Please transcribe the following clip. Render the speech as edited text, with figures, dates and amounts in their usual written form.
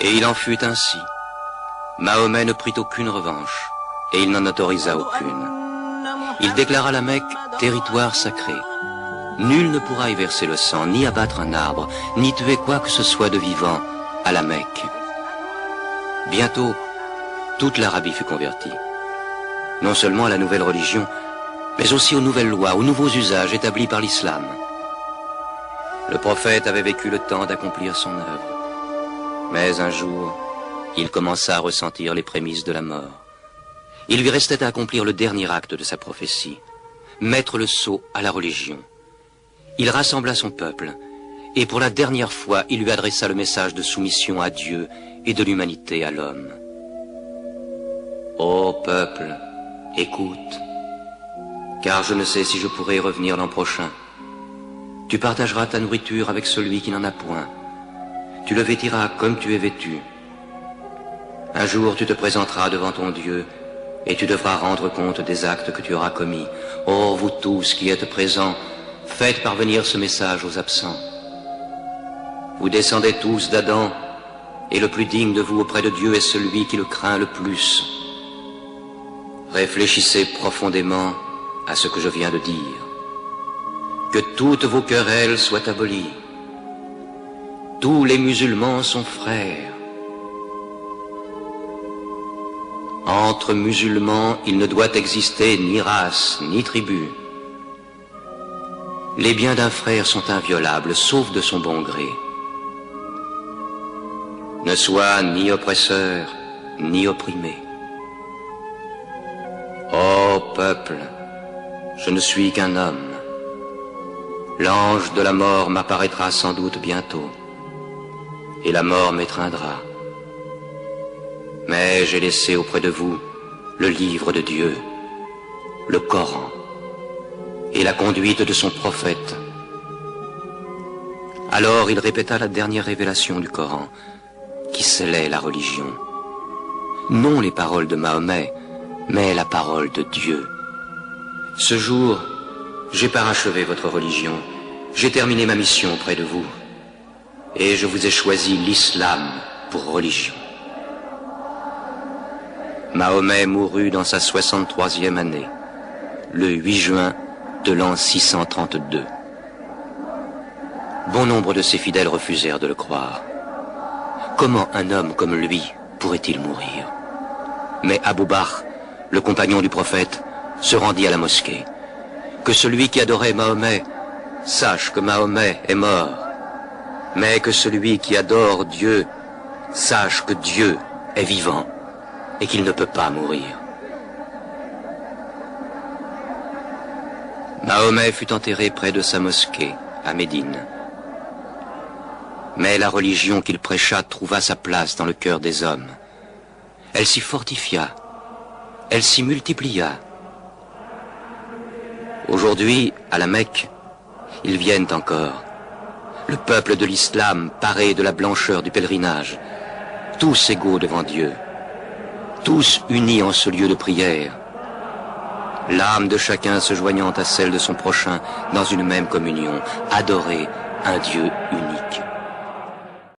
Et il en fut ainsi. Mahomet ne prit aucune revanche, et il n'en autorisa aucune. Il déclara la Mecque territoire sacré. Nul ne pourra y verser le sang, ni abattre un arbre, ni tuer quoi que ce soit de vivant à la Mecque. Bientôt, toute l'Arabie fut convertie. Non seulement à la nouvelle religion, mais aussi aux nouvelles lois, aux nouveaux usages établis par l'islam. Le prophète avait vécu le temps d'accomplir son œuvre. Mais un jour, il commença à ressentir les prémices de la mort. Il lui restait à accomplir le dernier acte de sa prophétie, mettre le sceau à la religion. Il rassembla son peuple, et pour la dernière fois, il lui adressa le message de soumission à Dieu et de l'humanité à l'homme. Ô peuple, écoute, car je ne sais si je pourrai revenir l'an prochain. Tu partageras ta nourriture avec celui qui n'en a point. Tu le vêtiras comme tu es vêtu. Un jour tu te présenteras devant ton Dieu et tu devras rendre compte des actes que tu auras commis. Ô vous tous qui êtes présents, faites parvenir ce message aux absents. Vous descendez tous d'Adam, et le plus digne de vous auprès de Dieu est celui qui le craint le plus. Réfléchissez profondément à ce que je viens de dire. Que toutes vos querelles soient abolies. Tous les musulmans sont frères. Entre musulmans, il ne doit exister ni race, ni tribu. Les biens d'un frère sont inviolables, sauf de son bon gré. Ne sois ni oppresseur, ni opprimé. Ô peuple, je ne suis qu'un homme. L'ange de la mort m'apparaîtra sans doute bientôt, et la mort m'étreindra. Mais j'ai laissé auprès de vous le livre de Dieu, le Coran, et la conduite de son prophète. Alors il répéta la dernière révélation du Coran, qui scellait la religion. Non les paroles de Mahomet, mais la parole de Dieu. Ce jour, j'ai parachevé votre religion, j'ai terminé ma mission auprès de vous, et je vous ai choisi l'islam pour religion. Mahomet mourut dans sa 63e année, le 8 juin de l'an 632. Bon nombre de ses fidèles refusèrent de le croire. Comment un homme comme lui pourrait-il mourir? Mais Abou Bakr, le compagnon du prophète, se rendit à la mosquée. Que celui qui adorait Mahomet sache que Mahomet est mort, mais que celui qui adore Dieu sache que Dieu est vivant et qu'il ne peut pas mourir. Mahomet fut enterré près de sa mosquée, à Médine. Mais la religion qu'il prêcha trouva sa place dans le cœur des hommes. Elle s'y fortifia, elle s'y multiplia. Aujourd'hui, à la Mecque, ils viennent encore. Le peuple de l'islam paré de la blancheur du pèlerinage, tous égaux devant Dieu, tous unis en ce lieu de prière, l'âme de chacun se joignant à celle de son prochain dans une même communion, adorer un Dieu